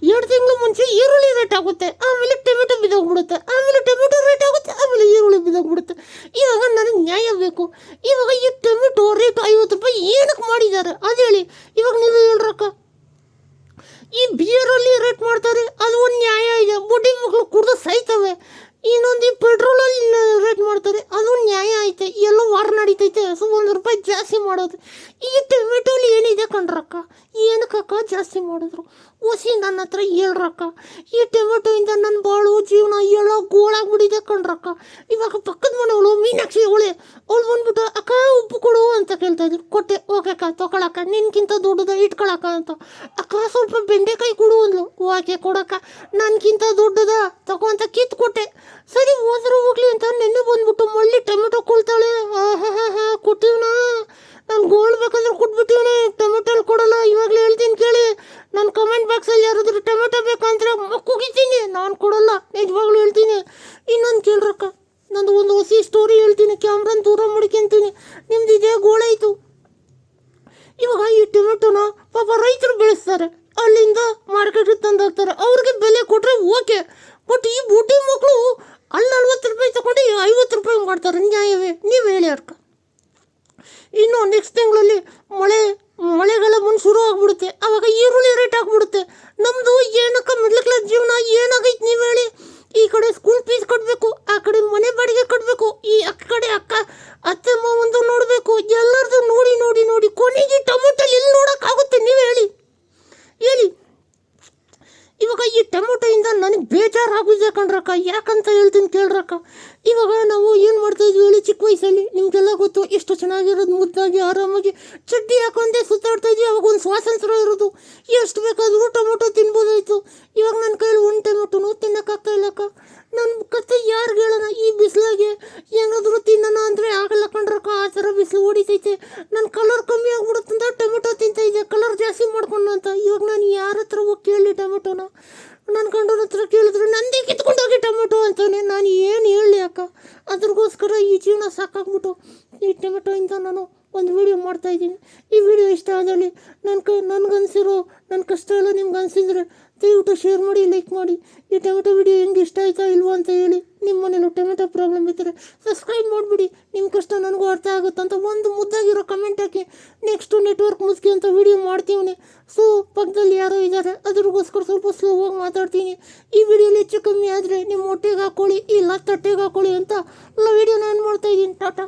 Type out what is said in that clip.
2 ತಿಂಗಳು ಮುಂಚೆ ಈರುಳ್ಳಿ ರೇಟ್ ಆಗುತ್ತೆ, ಆಮೇಲೆ ಟೊಮೆಟೊ ಬಿದ್ದೋಗ್ಬಿಡುತ್ತೆ, ಆಮೇಲೆ ಟೊಮೆಟೊ ರೇಟ್ ಆಗುತ್ತೆ, ಆಮೇಲೆ ಈರುಳ್ಳಿ ಬಿದ್ದೋಗ್ಬಿಡುತ್ತೆ. ಇವಾಗ ನನಗೆ ನ್ಯಾಯ ಬೇಕು. ಇವಾಗ ಈ ಟೊಮೆಟೊ ರೇಟ್ 50 ರೂಪಾಯಿ ಏನಕ್ಕೆ ಮಾಡಿದ್ದಾರೆ ಅದು ಹೇಳಿ. ಇವಾಗ ನೀವು ಹೇಳ್ರಕ್ಕ, ಈ ಬಿಯರಲ್ಲಿ ರೇಟ್ ಮಾಡ್ತಾರೆ, ಅದು ಒಂದು ನ್ಯಾಯ ಇದೆ. ಬುಡ್ಡಿ ಮಕ್ಕಳು ಕುಡ್ದು ಸಾಯ್ತವೆ. ಇನ್ನೊಂದು ಈ ಪೆಟ್ರೋಲಲ್ಲಿ ರೇಟ್ ಮಾಡ್ತಾರೆ, ಅದು ನ್ಯಾಯ ಐತೆ. ಎಲ್ಲ ವಾರ ನಡೀತೈತೆ, ಸೊ 1 ರೂಪಾಯಿ ಜಾಸ್ತಿ ಮಾಡೋದು. ಈ ಟೊಮೆಟೊಲಿ ಏನಿದೆ ಕಣ್ರಕ್ಕ, ಏನಕ್ಕಕ್ಕ ಜಾಸ್ತಿ ಮಾಡಿದ್ರು? ಹೊಸಿ ನನ್ನ ಹತ್ರ ಹೇಳ್ರಕ್ಕ. ಈ ಟೊಮೆಟೊಯಿಂದ ನನ್ನ ಬಾಳು ಜೀವನ ಎಲ್ಲ ಗೋಳಾಗ್ಬಿಟ್ಟಿದೆ ಕಣ್ರಕ್ಕ. ಇವಾಗ ಪಕ್ಕದ ಮನೆಯವಳು ಮೀನಾಕ್ಷಿ ಅವಳು ಬಂದ್ಬಿಟ್ಟು ಅಕ್ಕ ಉಪ್ಪು ಕೊಡು ಅಂತ ಕೇಳ್ತಾಯಿದ್ರು. ಕೊಟ್ಟೆ. ಓಕೆ ಅಕ್ಕ ತೊಗೊಳಕ್ಕ, ನಿನ್ಗಿಂತ ದೊಡ್ಡದ ಇಟ್ಕೊಳಕ್ಕ ಅಂತ. ಅಕ್ಕ ಸ್ವಲ್ಪ ಬೆಂಡೆಕಾಯಿ ಕೊಡು ಅಂದ್ಲು. ಓಕೆ ಕೊಡಕ್ಕ, ನನಗಿಂತ ದೊಡ್ಡದ ತಗೋ ಅಂತ ಕಿತ್ತು ಕೊಟ್ಟೆ. ಸರಿ ಹೋದ್ರೆ ಹೋಗ್ಲಿ ಅಂತ ನೆನ್ನೆ ಬಂದ್ಬಿಟ್ಟು ಮಳ್ಳಿ ಟೊಮೆಟೊ ಕೊಳ್ತಾಳೆ. ಕೊಟ್ಟಿವ್ನಾ, ನಾನು ಗೋಲ್ಡ್ ಬೇಕಾದ್ರೆ ಕೊಟ್ಬಿಟ್ಟಿವ್ನಿ, ಟೊಮೆಟೊಲ್ಲಿ ಕೊಡಲ್ಲ. ಇವಾಗಲೇ ಹೇಳ್ತೀನಿ ಕೇಳಿ, ನಾನು ಕಮೆಂಟ್ ಬಾಕ್ಸಲ್ಲಿ ಯಾರಾದರೂ ಟೊಮೆಟೊ ಬೇಕಂದ್ರೆ ಮಕ್ಕುಗಿತೀನಿ, ನಾನು ಕೊಡಲ್ಲ, ನಿಜವಾಗ್ಲೂ ಹೇಳ್ತೀನಿ. ಇನ್ನೊಂದು ಕೇಳ್ರಕ್ಕ, ನಂದು ಒಂದು ಹೊಸ ಸ್ಟೋರಿ ಹೇಳ್ತೀನಿ, ಕ್ಯಾಮ್ರಾನ ದೂರ ಮಾಡ್ಕೊಂತೀನಿ. ನಿಮ್ದು ಇದೇ ಗೋಳಾಯಿತು. ಇವಾಗ ಈ ಟೊಮೆಟೊನ ಪಾಪ ರೈತರು ಬೆಳೆಸ್ತಾರೆ, ಅಲ್ಲಿಂದ ಮಾರ್ಕೆಟಿಗೆ ತಂದು ಹಾಕ್ತಾರೆ. ಅವ್ರಿಗೆ ಬೆಲೆ ಕೊಟ್ಟರೆ ಓಕೆ, ಬಟ್ ಈ ಬುಡ್ಡಿ ಮಕ್ಕಳು ಅಲ್ಲಿ 40 ರೂಪಾಯಿ ತಗೊಂಡು 50 ರೂಪಾಯಿ ಮಾಡ್ತಾರೆ. ನ್ಯಾಯವೇ? ನೀವು ಹೇಳಿ ಅರ್ಕ. ಇನ್ನು ನೆಕ್ಸ್ಟ್ ತಿಂಗಳಲ್ಲಿ ಮಳೆಗಾಲ ಮುಂದೆ ಶುರು ಆಗ್ಬಿಡುತ್ತೆ, ಆವಾಗ ಈರುಳ್ಳಿ ರೇಟ್ ಆಗಿಬಿಡುತ್ತೆ. ನಮ್ಮದು ಏನಕ್ಕ ಮಿಡ್ಲ್ ಕ್ಲಾಸ್ ಜೀವನ ಏನಾಗೈತೆ ನೀವು ಹೇಳಿ? ಈ ಕಡೆ ಸ್ಕೂಲ್ ಫೀಸ್ ಕಟ್ಟಬೇಕು, ಆ ಕಡೆ ಮನೆ ಬಾಡಿಗೆ ಕಟ್ಟಬೇಕು, ಈ ಕಡೆ ಅತ್ತೆ ಮಾವಂದು ನೋಡಬೇಕು, ಎಲ್ಲರದು ನೋಡಿ ನೋಡಿ ನೋಡಿ ಕೊನೆಗೆ ಟೊಮೆಟೊ ಎಲ್ಲಿ ನೋಡೋಕ್ಕಾಗುತ್ತೆ ನೀವು ಹೇಳಿ? ಇವಾಗ ಈ ಟೊಮೆಟೊಯಿಂದ ನನಗೆ ಬೇಜಾರಾಗಿದೆ ಕಣ್ರಕ್ಕ. ಯಾಕಂತ ಹೇಳ್ತೀನಿ ಕೇಳ್ರಕ್ಕ. ಇವಾಗ ನಾವು ಏನು ಮಾಡ್ತಾಯಿದ್ವಿ ಹೇಳಿ ಚಿಕ್ಕ ವಯಸ್ಸಲ್ಲಿ? ನಿಮಗೆಲ್ಲ ಗೊತ್ತು, ಎಷ್ಟು ಚೆನ್ನಾಗಿರೋದು, ಮುದ್ದಾಗಿ ಆರಾಮಾಗಿ ಚಡ್ಡಿ ಹಾಕೊಂಡೆ ಸುತ್ತಾಡ್ತಾ ಇದ್ವಿ. ಅವಾಗ ಒಂದು ಸ್ವಾತಂತ್ರ್ಯ ಇರೋದು, ಎಷ್ಟು ಬೇಕಾದರೂ ಟೊಮೆಟೊ ತಿನ್ಬೋದಾಯಿತು. ಇವಾಗ ನನ್ನ ಕೈಯಲ್ಲಿ ಒಂದು ಟೊಮೆಟೊನೂ ತಿನ್ನೋಕ್ಕಾಗ್ತಾ ಇಲ್ಲಕ್ಕ. ನನ್ನ ಕತೆ ಯಾರಿಗೆ ಹೇಳೋಣ? ಈ ಬಿಸಿಲಾಗೆ ಏನಾದರೂ ತಿನ್ನೋಣ ಅಂದರೆ ಆಗಲ್ಲ ಕಣ್ರಕ್ಕ, ಆ ಥರ ಬಿಸಿಲು ಹೊಡಿತೈತೆ. ನನ್ನ ಕಲರ್ ಕಮ್ಮಿ ಆಗ್ಬಿಡುತ್ತಂತ ಟೊಮೆಟೊ ತಿಂತಾಯಿದ್ದೆ, ಕಲರ್ ಜಾಸ್ತಿ ಮಾಡ್ಕೊಂಡು ಅಂತ. ಇವಾಗ ನಾನು ಯಾರ ಹತ್ರ ಹೋಗಿ ಕೇಳಲಿ ಟೊಮೆಟೊನ? ನನ್ನ ಗಂಡನ ಹತ್ರ ಕೇಳಿದ್ರೆ ನಂದೇ ಕಿತ್ಕೊಂಡೋಗಿ ಟೊಮೆಟೊ ಅಂತಾನೆ. ನಾನು ಏನು ಹೇಳಲಿ ಅಕ್ಕ? ಅದ್ರಗೋಸ್ಕರ ಈ ಜೀವನ ಸಾಕಾಗ್ಬಿಟ್ಟು ಈ ಟೊಮೆಟೊಯಿಂದ ನಾನು ಒಂದು ವಿಡಿಯೋ ಮಾಡ್ತಾಯಿದ್ದೀನಿ. ಈ ವಿಡಿಯೋ ಇಷ್ಟ ಆದಲ್ಲಿ ನನಗನ್ಸಿರೋ ನನ್ನ ಕಷ್ಟ ಎಲ್ಲ ನಿಮ್ಗೆ ಅನಿಸಿದ್ರೆ ದಯವಿಟ್ಟು ಶೇರ್ ಮಾಡಿ, ಲೈಕ್ ಮಾಡಿ. ಈ ಟೊಮೆಟೊ ವಿಡಿಯೋ ಹೆಂಗೆ ಇಷ್ಟ ಆಯ್ತಾ ಇಲ್ವೋ ಅಂತ ಹೇಳಿ. ನಿಮ್ಮ ಮನೇಲಿ ಟೊಮೆಟೊ ಪ್ರಾಬ್ಲಮ್ ಇದ್ದರೆ ಸಬ್ಸ್ಕ್ರೈಬ್ ಮಾಡಿಬಿಡಿ, ನಿಮ್ಮ ಕಷ್ಟ ನನಗೂ ಅರ್ಥ ಆಗುತ್ತಂತ ಒಂದು ಮುದ್ದಾಗಿರೋ ಕಮೆಂಟ್ ಹಾಕಿ. ನೆಕ್ಸ್ಟು ನೆಟ್ವರ್ಕ್ ಮುಸ್ಕಿ ಅಂತ ವಿಡಿಯೋ ಮಾಡ್ತೀವಿ. ಸೊ ಪಕ್ಕದಲ್ಲಿ ಯಾರೋ ಇದ್ದಾರೆ, ಅದ್ರಿಗೋಸ್ಕರ ಸ್ವಲ್ಪ ಸ್ಲೋವಾಗಿ ಮಾತಾಡ್ತೀನಿ. ಈ ವಿಡಿಯೋಲಿ ಹೆಚ್ಚು ಕಮ್ಮಿ ಆದರೆ ನಿಮ್ಮ ಹೊಟ್ಟೆಗೆ ಹಾಕ್ಕೊಳ್ಳಿ, ಇಲ್ಲ ತಟ್ಟೆಗೆ ಹಾಕ್ಕೊಳ್ಳಿ ಅಂತ ವಿಡಿಯೋನ ಏನು ಮಾಡ್ತಾಯಿದ್ದೀನಿ. ಟಾಟಾ.